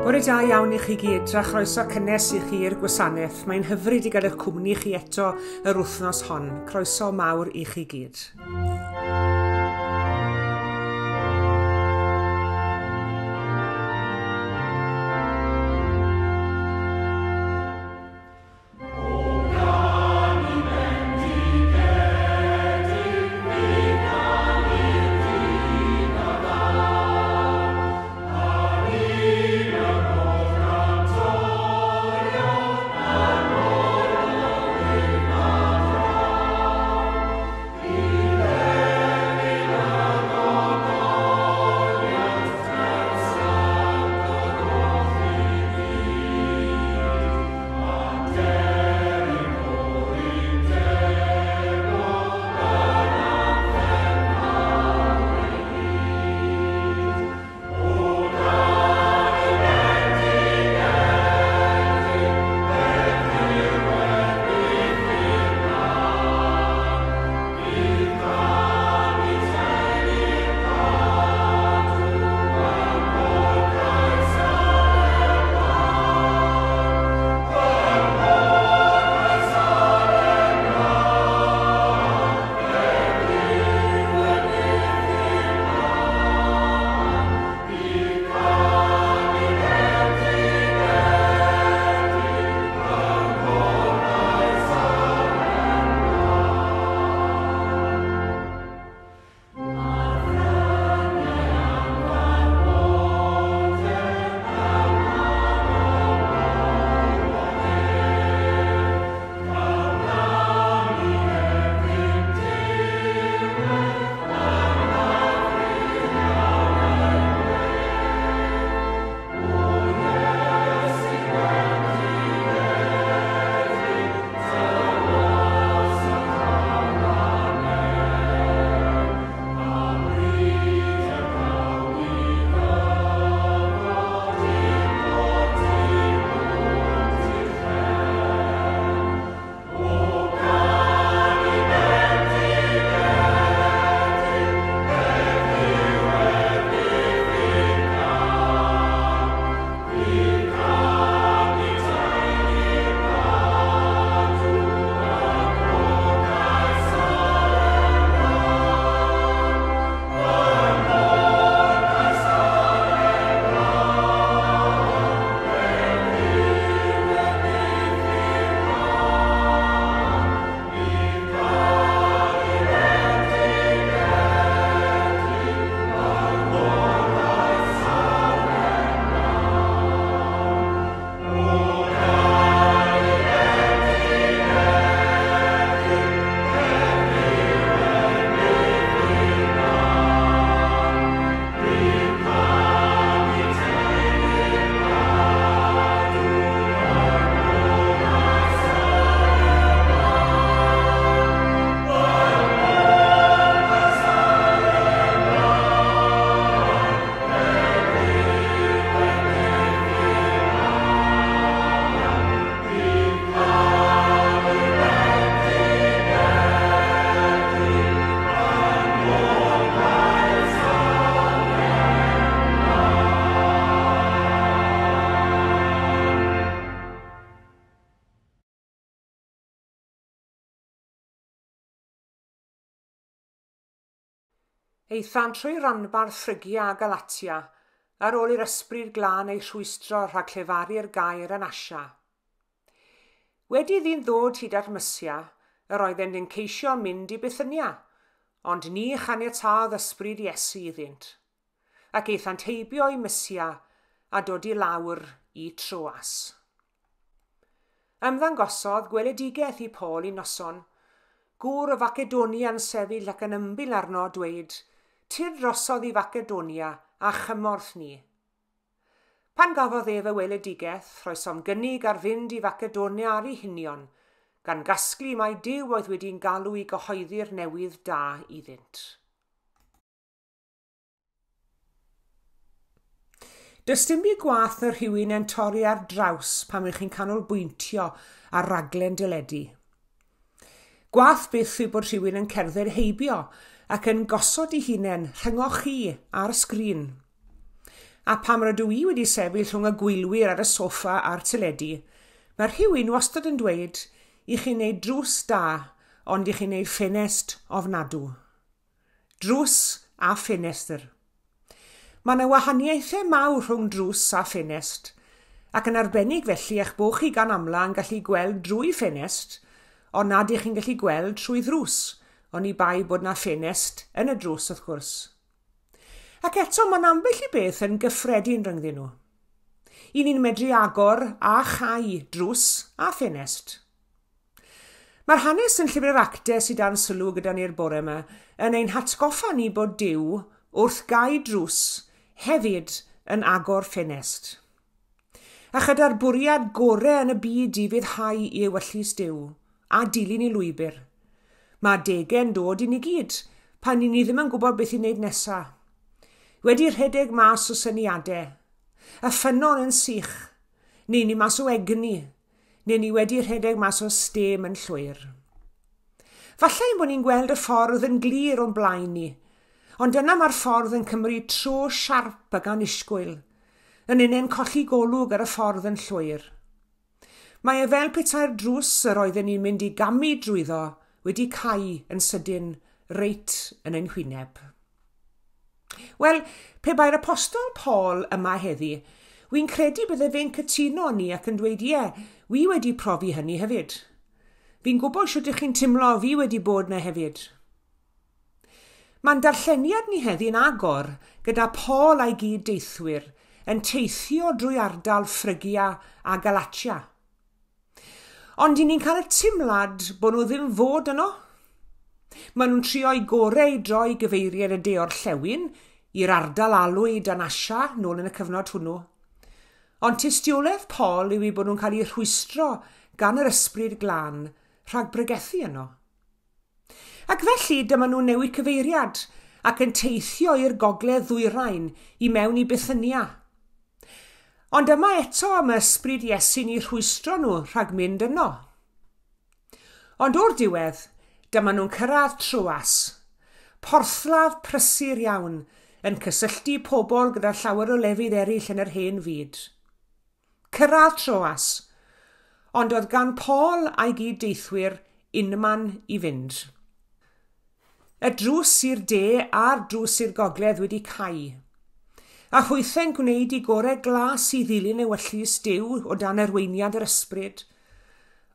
Bore da iawn i chi gyd, a chroeso cynnes i chi i'r gwasanaeth. Mae'n hyfryd i gael eich cwmni chi eto yr wythnos hon. Croeso mawr i chi gyd. Eithant trwy ranbarth Phrygia a Galatia, ar ôl i'r ysbryd glân ei rhwystro rhag clefaru'r gair yn Asia. Wedi iddi'n ddod hyd at Mysia, yr oeddent yn ceisio mynd i Bithynia, ond ni chaniataodd ysbryd Iesu iddynt, ac eithant heibio i Mysia a dod i lawr i Troas. Ymddangosodd gweledigaeth i Paul i noson, gŵr y Facedonia'n sefyll ac yn ymbil arno dweud, "Tir drosodd i Facedonia a chymorth ni." Pan gafodd ef y weledigaeth, roesom gynnig ar fynd i Facedonia ar ei hunion, gan gasglu mai Duw oedd wedi'n galw i gyhoeddi'r newydd da iddynt. Does dim byd gwath na rhywun yn torri ar draws pan ych chi'n canolbwyntio ar raglen dyledu. Gwath beth yw bod rhywun yn cerdded heibio ac yn gosod ei hunain rhyngoch chi ar y sgrin. A pam rydw i wedi sefyll rhwng y gwylwyr ar y soffa a'r teledu, mae rhywun wastad yn dweud i chi wneud drws da, ond i chi wneud ffenest ofnadw. Drws a ffenestr. Mae yna wahaniaethau mawr rhwng drws a ffenest, ac yn arbennig felly eich bod chi gan amla yn gallu gweld drwy ffenest, ond nad ych chi'n gallu gweld trwy ddrws, ond i bai bod na ffenest yn y drws wrth gwrs. Ac eto mae'n ambell i beth yn gyffredin rhyngddyn nhw. I ni'n medru agor a chau drws a ffenest. Mae'r hanes yn llyfr yr actau sydd dan sylw gyda ni'r bore yma yn ein hatgoffa ni bod Duw wrth gau drws hefyd yn agor ffenest. A chyda'r bwriad gorau yn y byd i fyddhau i ewyllus Duw a dilyn i lwybr. Mae degau'n dod i ni gyd pan ni ddim yn gwybod beth i wneud nesaf. Wedi rhedeg mas o syniadau, y ffynnon yn sych, neu ni mas o egni, neu ni wedi rhedeg mas o stem yn llwyr. Falle bod ni'n gweld y ffordd yn glir o'n blaen ni, ond yna mae'r ffordd yn cymryd tro siarp ag annisgwyl, yn unen colli golwg ar y ffordd yn llwyr. Mae e fel petai'r drws yr oedden ni'n mynd i gamu drwyddo wedi cau yn sydyn reit yn ein hwyneb. Wel, pe bai'r apostol Paul yma heddi, wy'n credu bydde fe'n cytuno ni ac yn dweud, wi wedi profi hynny hefyd. Fi'n gwybod sut ych chi'n timlo fi wedi bod na hefyd. Mae'n darlleniad ni heddi'n agor gyda Paul a'i gyd deithwyr yn teithio drwy ardal Phrygia a Galatia. Ond i ni'n cael y timlad bod nhw ddim fod yno. Maen nhw'n trio'u gorau droi gyfeiriad y de orllewin i'r ardal alwyd a Asia nôl yn y cyfnod hwnnw. Ond tystiolaeth Paul yw i bod nhw'n cael eu rhwystro gan yr ysbryd glân rhag bregethu yno. Ac felly dyma nhw'n newid cyfeiriad ac yn teithio i'r gogledd ddwyrain i mewn i Bithynia. Ond yma eto am ysbryd Iesu'n i rhwystro nhw rhag mynd yno. Ond o'r diwedd, dyma nhw'n cyrraedd Troas, porthladd prysur iawn yn cysylltu pobl gyda llawer o lefydd eraill yn yr hen fyd. Cyrraedd Troas, ond oedd gan Paul a'i gyd deithwyr unman i fynd. Y drws i'r de a'r drws i'r gogledd wedi cau, a chwythau'n gwneud i gorau glas i ddilyn ewyllus Duw o dan arweiniad yr ysbryd.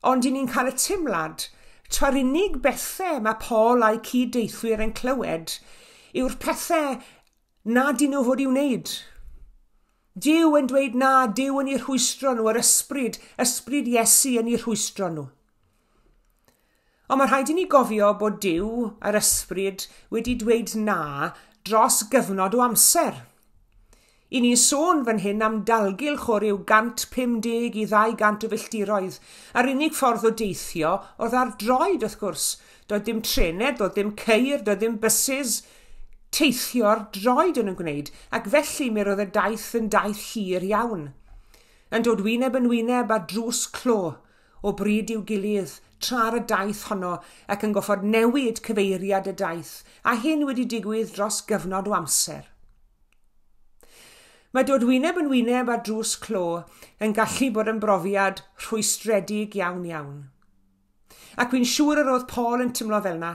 Ond i ni'n cael y timlad, tra'r unig bethau mae Paul a'i cyd-deithwyr yn clywed yw'r pethau na dyn nhw fod i wneud. Duw yn dweud na, Duw yn ei rhwystro nhw, yr ysbryd Iesu yn ei rhwystro nhw. Ond mae rhaid i ni gofio bod Duw, yr ysbryd, wedi dweud na dros gyfnod o amser. I ni'n sôn fan hyn am dalgylch o ryw 150 i 200 o filltiroedd. A'r unig ffordd o deithio oedd ar droed wrth gwrs. Doedd dim trened, doedd dim ceir, doedd dim bysys. Teithio'r droed yn gwneud, ac felly mi roedd y daith yn daith hir iawn. Yn dod wyneb yn wyneb a drws clo o bryd i'w gilydd tra'r y daith honno ac yn goffod newid cyfeiriad y daith, a hyn wedi digwydd dros gyfnod o amser. Mae dod wyneb yn wyneb a drws clo yn gallu bod yn brofiad rhwystredig iawn iawn. Ac wy'n siŵr yr oedd Paul yn tymlo fel na.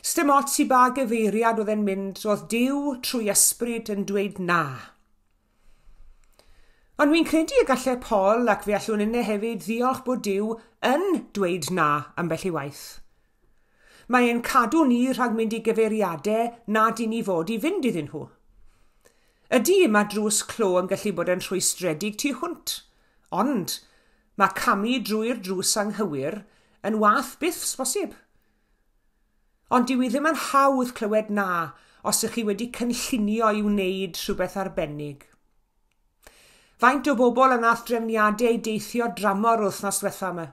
Sdim ots i ba gyfeiriad oedd e'n mynd, oedd Duw trwy ysbryd yn dweud na. Ond wy'n credu y gallai Paul ac fe allwn yna hefyd ddiolch bod Duw yn dweud na ambell i waith. Mae e'n cadw ni rhag mynd i gyfeiriadau nad i ni fod i fynd iddyn nhw. Ydy mae drws clo yn gallu bod yn rhwystredig tu hwnt, ond mae camu drwy'r drws anghywir yn wath byth bosib. Ond dyw i ddim yn hawdd clywed na os ych chi wedi cynllunio i wneud rhywbeth arbennig. Faint o bobl yn ath drefniadau deithio dramor wythnos diwetha yma.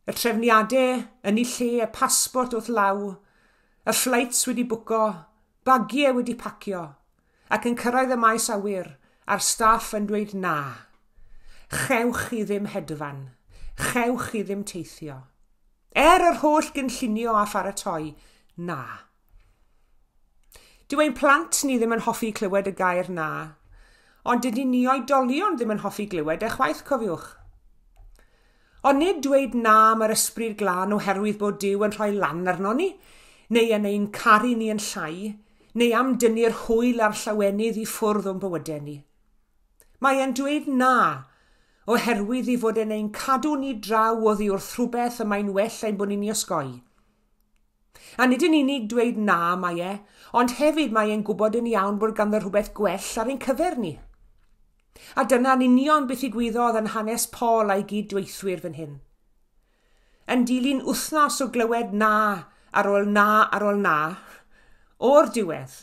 Y trefniadau yn ei lle, y pasbort wrth law, y fflights wedi bwco, bagiau wedi pacio, ac yn cyrraedd y maes awyr a'r staff yn dweud na. Chewch chi ddim hedfan, chewch chi ddim teithio. Yr holl gynllunio a pharatoi, na. Dyw ein plant ni ddim yn hoffi clywed y gair na, ond dydy ni oedolion ddim yn hoffi glywed chwaith, cofiwch. Ond nid dweud na am yr ysbryd glân oherwydd bod Duw yn rhoi lan arno ni, neu yn ein caru ni yn llai, neu am dynnu'r hwyl a'r llawenydd i ffwrdd o'n bywydau ni. Mae e'n dweud na, oherwydd i fod yn ein cadw ni draw oddi wrth rhywbeth y mae'n well ein bod ni'n ei osgoi. A nid yn unig dweud na mae e, ond hefyd mae e'n gwybod yn iawn bod ganddo rhywbeth gwell ar ein cyfer ni. A dyna'n union beth ddigwyddodd yn hanes Paul a'i gyd-dweithwyr fan hyn. Yn dilyn wythnos o glywed na ar ôl na ar ôl na, o'r diwedd,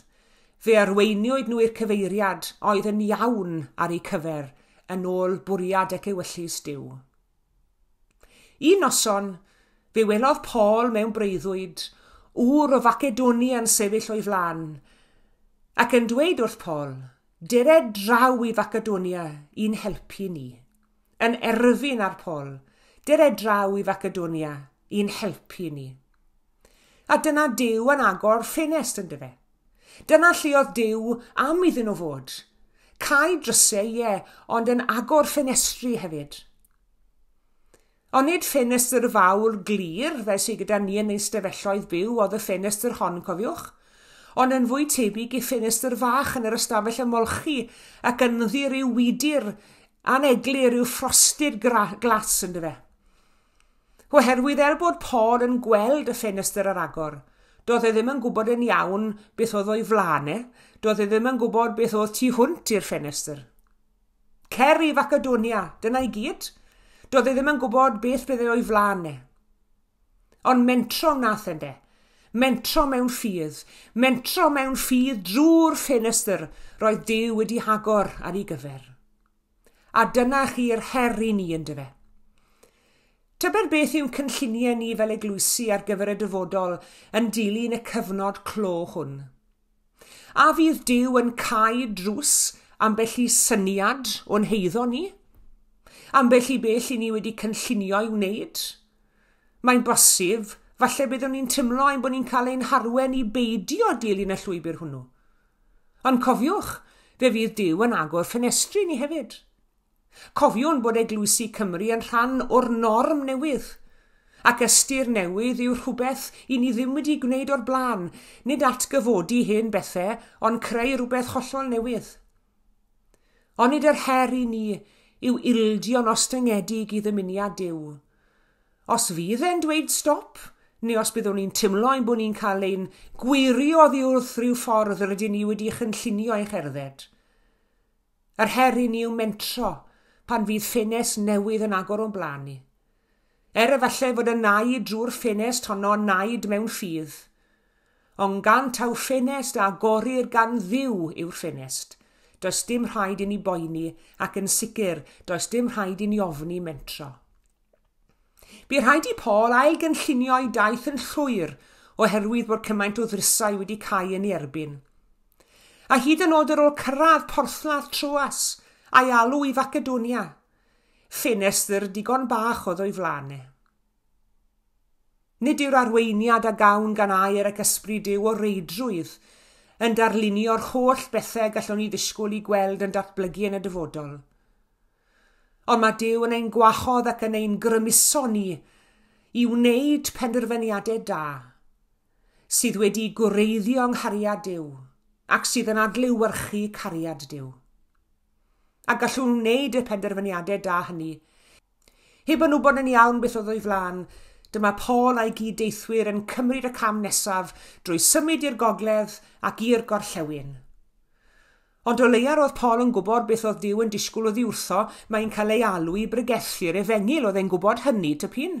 fe arweiniwyd nhw i'r cyfeiriad oedd yn iawn ar ei cyfer yn ôl bwriad ac ewyllus Duw. Un noson, fe welodd Paul mewn breuddwyd, ŵr o Facedonia yn sefyll o'i flan, ac yn dweud wrth Paul, dere draw i Facedonia i'n helpu ni. Yn erfyn ar Paul, dere draw i Facedonia i'n helpu ni. A dyna Duw yn agor ffenest yn dyfe. Dyna lle oedd Duw am iddyn nhw fod. Cai drysau, ie, ond yn agor ffenestri hefyd. Ond nid ffenestr fawr glir, fel sydd gyda ni yn ei stafelloedd byw, oedd y ffenestr hon, cofiwch, ond yn fwy tebyg i ffenestr fach yn yr ystafell ymolchi ac ynddi ryw widir aneglu ryw frosted glas yn dyfe. Oherwydd bod Paul yn gweld y ffenestr ar agor, doedd e ddim yn gwybod yn iawn beth oedd o'i flanau, doedd e ddim yn gwybod beth oedd tu hwnt i'r ffenestr. Cer i Facedonia, dyna i gyd. Doedd e ddim yn gwybod beth bydd o'i flanau. Ond mentro nath ende. Mentro mewn ffydd drwy'r ffenestr roedd Duw wedi hagor ar ei gyfer. A dyna chi'r her i ni yn dyfe. Tybed beth yw'n cynlluniau ni fel eglwysi ar gyfer y dyfodol yn dilyn y cyfnod clo hwn? A fydd Duw yn cau drws ambell i syniad o'n heiddo ni? Ambell i bell i ni wedi cynllunio i wneud? Mae'n bosib, falle byddwn ni'n teimlo ein bod ni'n cael ein harwen i beidio dilyn y llwybr hwnnw. Ond cofiwch, fe fydd Duw yn agor ffenestri ni hefyd. Cofiwn bod eglwysi Cymru yn rhan o'r norm newydd, ac ystyr newydd yw rhywbeth i ni ddim wedi gwneud o'r blaen, nid atgyfodi hen bethau, ond creu rhywbeth hollol newydd. Ond nid yr her i ni yw ildio'n ostyngedig i ddymuniad Duw. Os fydd e'n dweud stop, neu os byddwn ni'n teimlo ein bod ni'n cael ein gwirio oddi wrth rhyw ffordd rydyn ni wedi chynllunio eich cerdded. Yr her i ni yw mentro pan fydd ffenest newydd yn agor o'n blaen ni. Efallai fod y naid drwy'r ffenest honno naid mewn ffydd. Ond gan taw ffenest a agorir gan Dduw yw'r ffenest, does dim rhaid i ni boeni ac yn sicr does dim rhaid i ni ofni mentro. Bu rhaid i Paul ail gynllunio ei daith yn llwyr oherwydd bod cymaint o ddrysau wedi cael yn ei erbyn. A hyd yn oed ar ôl cyrraedd porthladd Troas a'i alw i Facedonia, ffenestr digon bach oedd o'i flanau. Nid yw'r arweiniad a gawn gan air ac ysbryd Duw o reidrwydd yn darlunio'r holl bethau gallwn ni ddisgwyl i gweld yn datblygu yn y dyfodol. Ond mae Duw yn ein gwachodd ac yn ein grymuso ni i wneud penderfyniadau da, sydd wedi gwreiddio nghariad Duw ac sydd yn adlewyrchu cariad Duw. A gallwn wneud y penderfyniadau da hynny. Heb yn wybod yn iawn beth oedd o'i flan, dyma Paul a'i gyd-deithwyr yn cymryd y cam nesaf drwy symud i'r gogledd ac i'r gorllewin. Ond o leia roedd Paul yn gwybod beth oedd Duw yn disgwyl oddi wrtho, mae'n cael ei alw i bregethu'r efengil oedd e'n gwybod hynny typyn.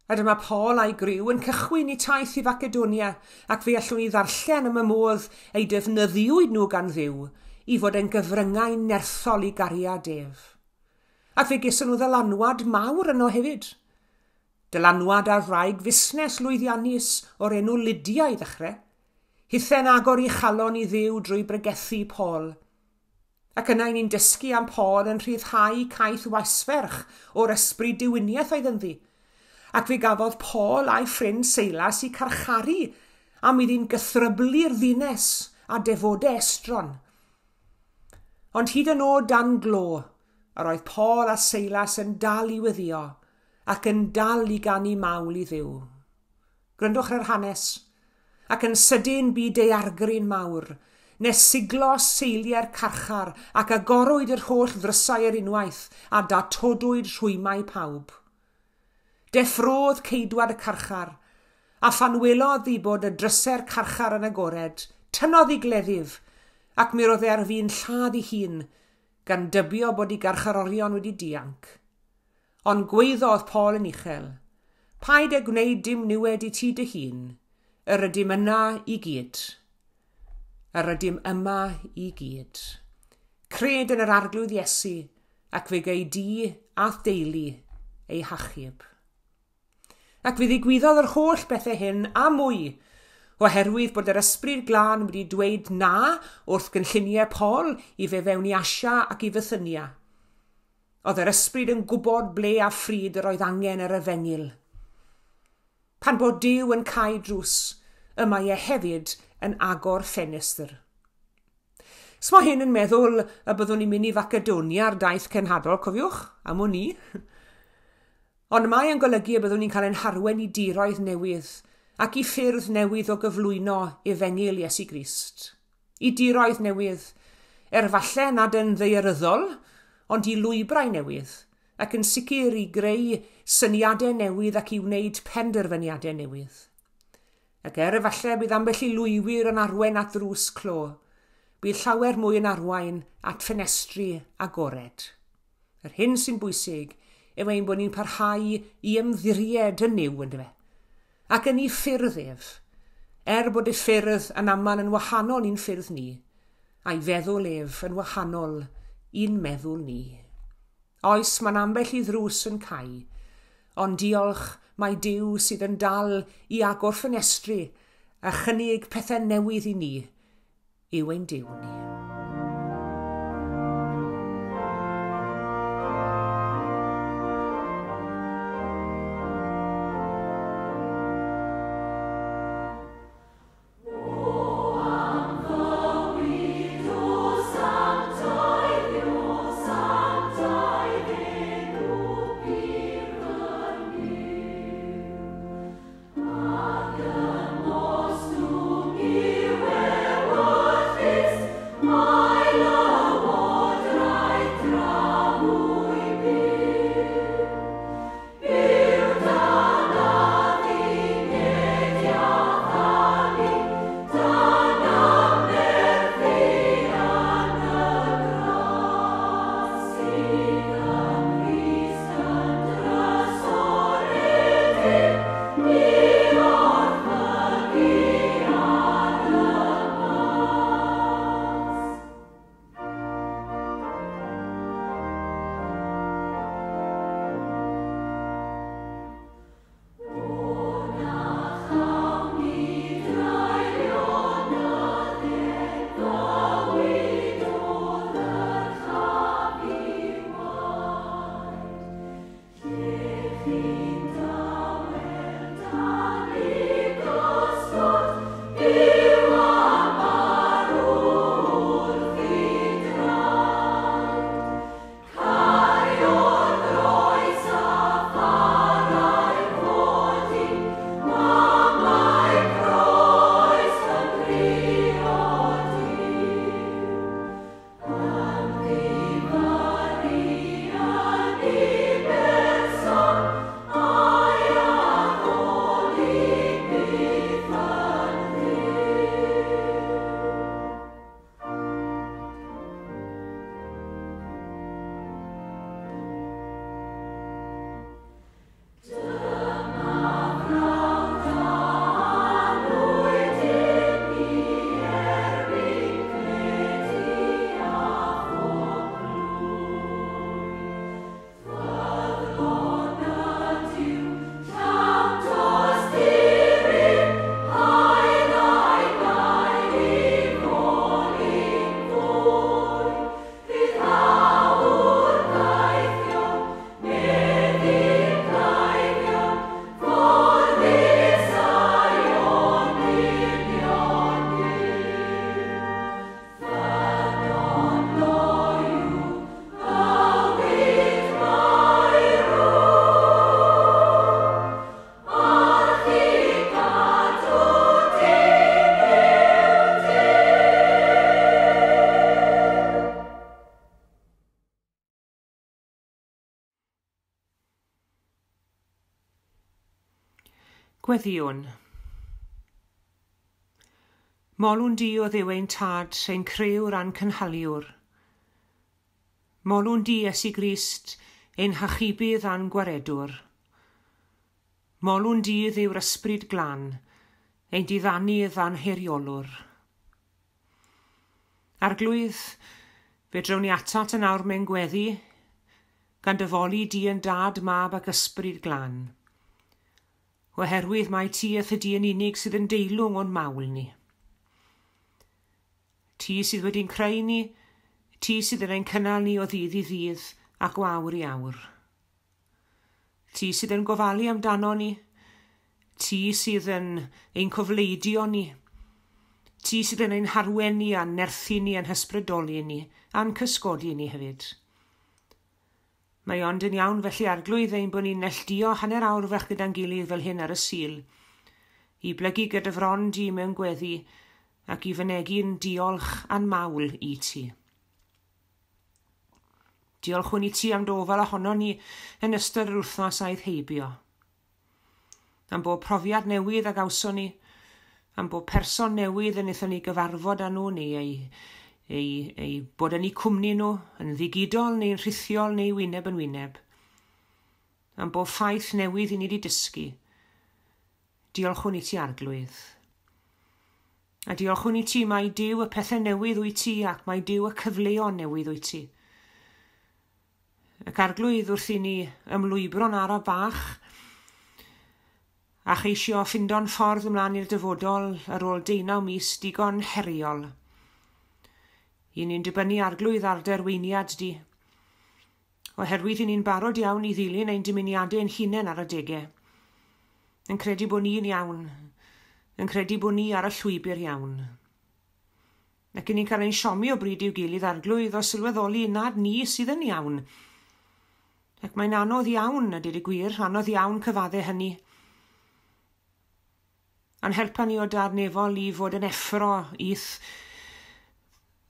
A dyma Paul a'i griw yn cychwyn i taith i Facedonia ac fe allwn ni ddarllen am y modd ei defnyddiwyd nhw gan Dduw i fod yn gyfryngau nerthol i gariad ef. Ac fe geson nhw ddylanwad mawr yno hefyd. Dylanwad ar wraig fusnes lwyddiannus o'r enw Lydia i ddechrau, hithen agor i chalon i Dduw drwy bregethu Paul. Ac yna ni'n dysgu am Paul yn rhyddhau caeth wasferch o'r ysbryd diwyniaeth oedd ynddi. Ac fe gafodd Paul a'i ffrind Silas i carcharu am iddi'n gythryblu'r ddinas a defodau estron. Ond hyd yn oed dan glo, yr oedd Paul a Silas yn dal i weddio ac yn dal i gannu mawl i Dduw. Gryndwch yr hanes, ac yn sydyn byd ei argryn mawr, nes siglo seiliau'r carchar ac agorwyd yr holl ddrysau yr unwaith a datodwyd rhwymau pawb. Deffrodd ceidwad y carchar, a phan welodd i bod y drysau'r carchar yn agored, tynnodd i gleddyf, ac mi roedd ar fi'n lladd ei hun, gan dybio bod ei garcharorion wedi dianc. Ond gweiddodd Paul yn uchel, paid e gwneud dim niwed i ti dy hun, yr ydym yna i gyd. Yr ydym yma i gyd. Cred yn yr arglwydd Iesu, ac fe gei di ath deulu ei hachub. Ac fe ddigwyddodd yr holl bethau hyn a mwy, oherwydd bod yr ysbryd glân wedi dweud na wrth gynlluniau Paul i fe fewn i Asia ac i Fythynia. Oedd yr ysbryd yn gwybod ble a phryd yr oedd angen yr efengil. Pan bod Duw yn cau drws, yma e hefyd yn agor ffenestr. Smo hyn yn meddwl y byddwn ni'n mynd i Facedonia ar daith cenhadol, cofiwch, am o'n ni. Ond mae yn golygu y byddwn ni'n cael ein harwen i diroedd newydd ac i ffyrdd newydd o gyflwyno efengil Iesu Grist. I diroedd newydd, falle nad yn ddaearyddol, ond i lwybrau newydd, ac yn sicr i greu syniadau newydd ac i wneud penderfyniadau newydd. Ac falle bydd ambell i lwywyr yn arwain at ddrws clo, bydd llawer mwy yn arwain at ffenestri agored. Yr hyn sy'n bwysig yw ein bod ni'n parhau i ymddiried yn niw yn fe, ac yn ei ffyrdd ef, bod y ffyrdd yn aml yn wahanol i'n ffyrdd ni, a'i feddwl ef yn wahanol i'n meddwl ni. Oes, mae'n ambell i ddrws yn cau, ond diolch mae Duw sydd yn dal i agor ffenestri a chynnig pethau newydd i ni yw ein Duw ni. Gweddiwn. Molwn di o ddiw ein tad, ein crew'r a'n cynhaliwr. Molwn di Iesu Grist, ein hachubydd a'n gwaredwr. Molwn di ddiw'r ysbryd glan, ein diddanydd a'n heriolwr. Arglwydd, fe drawn ni atat yn awr mewn gweddi, gan dyfoli di yn dad, mab ac ysbryd glan. Oherwydd mae ti a thyd yn unig sydd yn deilwng o'n mawl ni. Ti sydd wedi'n creu ni, ti sydd yn ein cynnal ni o ddydd i ddydd ac o awr i awr. Ti sydd yn gofalu amdano ni, ti sydd yn ein cofleidio ni, ti sydd yn ein harwen ni a'n nerthu ni a'n hysbrydoli ni, a'n cysgodi ni hefyd. Mae ond yn iawn felly arglwydd ein bod ni'n nelldio hanner awr fach gyda'n gilydd fel hyn ar y sul, i blygu gyda fron di mewn gweddi ac i fynegu'n diolch a'n mawl i ti. Diolchwn i ti am dofal ohono ni yn ystod yr wythnos aeth heibio. Am bob profiad newydd a gawson ni, am bob person newydd yn eithon ni gyfarfod â nhw neu ei bod yn eu cwmni nhw, yn ddigidol neu'n rhithiol neu wyneb yn wyneb. Am bob ffaith newydd i ni wedi dysgu. Diolchwn i ti arglwydd. A diolchwn i ti mae Duw y pethau newydd wyt ti ac mae Duw y cyfleon newydd wyt ti. Ac arglwydd wrth i ni ymlwybro'n ara bach a cheisio ffindo'n ffordd ymlaen i'r dyfodol ar ôl 19 mis digon heriol. I ni'n dibynnu arglwydd ar derweiniad di. Oherwydd i ni'n barod iawn i ddilyn ein dymuniadau yn hunain ar y degau. Yn credu bod ni'n iawn. Yn credu bod ni ar y llwybr iawn. Ac i ni'n cael ein siomi o bryd i'w gilydd arglwydd o sylweddoli nad ni sydd yn iawn. Ac mae'n anodd iawn, a dyd y gwir, anodd iawn cyfadde hynny. A'n helpa ni o dadnefol i fod yn effro i'th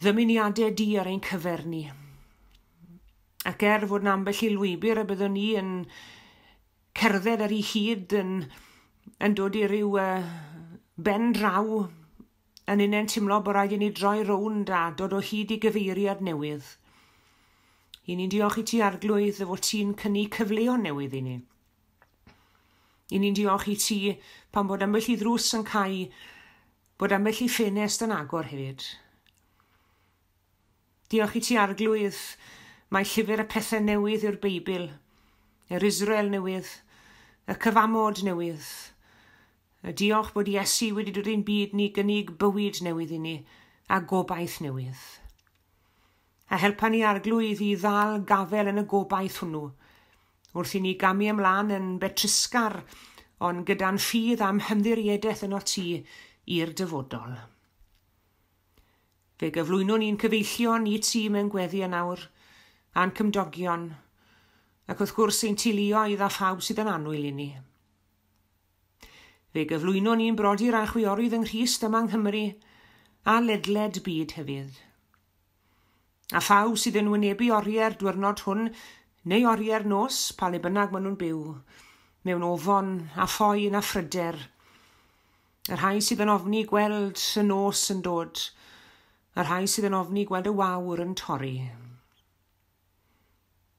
ddymuniadau di ar ein cyfer ni. Ac fod yn ambell i lwybr y byddwn ni yn cerdded ar ei hyd yn dod i ryw ben draw yn una'n timlo bod rhaid i ni droi rownd a dod o hyd i gyfeiriad newydd. I ni'n diolch i ti arglwydd y fod ti'n cynnig cyfleon newydd i ni. I ni'n diolch i ti pan bod ambell i ddrws yn cael, bod ambell i ffenest yn agor hefyd. Diolch i ti arglwydd, mae llyfr y pethau newydd i'r Beibl, yr Israel newydd, y cyfamod newydd. Y diolch bod Iesu wedi dod i'n byd ni gynnig bywyd newydd i ni a gobaith newydd. A helpa ni arglwydd i ddal gafel yn y gobaith hwnnw, wrth i ni gamu ymlaen yn betrysgar, ond gyda'n ffydd am hymddiriadaeth yn o ti i'r dyfodol. Fe gyflwyno ni'n cyfeillion i ti mewn gweddi yn awr, a'n cymdogion, ac wrth gwrs ein tilio i dda phawb sydd yn anwyl i ni. Fe gyflwyno ni'n brodi'r achwiorydd yng Nghrist yma yng Nghymru, a ledled byd hefyd. A phawb sydd yn wynebu oriau'r diwrnod hwn, neu oriau'r nos, pa le bynnag maen nhw'n byw, mewn ofon a phoen a phryder. Yr rhai sydd yn ofni gweld y nos yn dod, yr rhai sydd yn ofni gweld y wawr yn torri.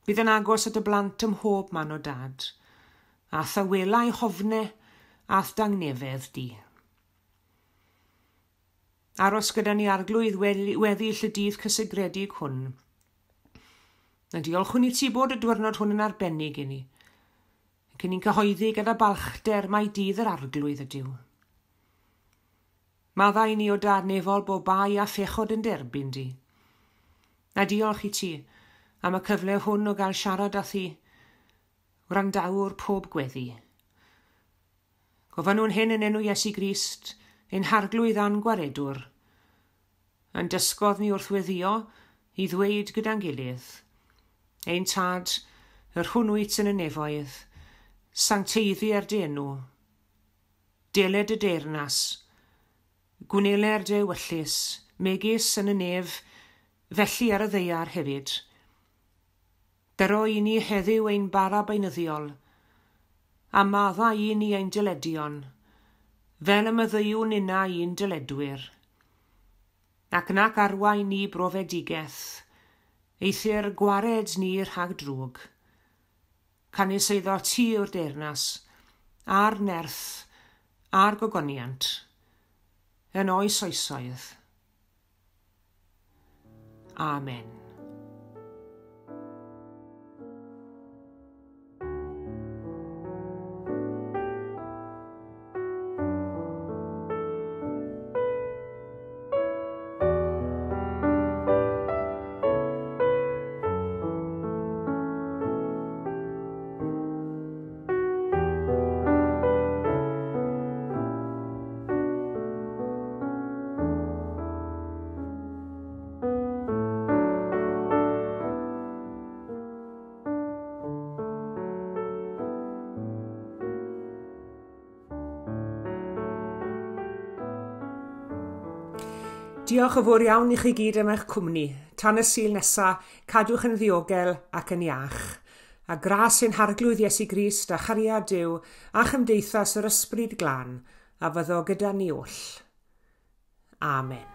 Bydd yn agos at y blant ym mhob man o dad, a thawelau hofne ath dangnefedd di. Aros gyda ni arglwydd weddill y dydd cysegredig hwn. Na diolchwn i ti bod y diwrnod hwn yn arbennig i ni, ac i ni'n cyhoeddi gyda balchder mai dydd yr arglwydd ydyw. Maddau ni o dadnefol bod bai a phechod yn derbyn di. A diolch i ti am y cyfle hwn o gael siarad â thi, wrandawr pob gweddi. Gofyn nhw'n hyn yn enw Iesu Grist, ein harglwydd a'n gwaredwr, yn dysgodd ni wrth weddio i ddweud gyda'n gilydd. Ein tad, yr hwnnwyt yn y nefoedd, sancteiddi'r dy enw, deled y deyrnas, gwneler dy wyllus, megis yn y nef, felly ar y ddeiar hefyd. Dyro i ni heddiw ein bara beinyddiol, a madda un i ein dyledion, fel y myddeiwn unna un dyledwyr. Ac nac arwain ni brofedigaeth, eithir gwared ni rhag drwg. Canis eiddo ti o'r dernas, a'r nerth, a'r gogoniant, yn oes oesoedd. Amen. Diolch yn fawr iawn i chi gyd am eich cwmni. Tan y Sul nesa, cadwch yn ddiogel ac yn iach. A gras yn harglwydd Iesu Grist a chariad Duw a chymdeithas yr Ysbryd Glân, a fyddo gyda ni oll. Amen.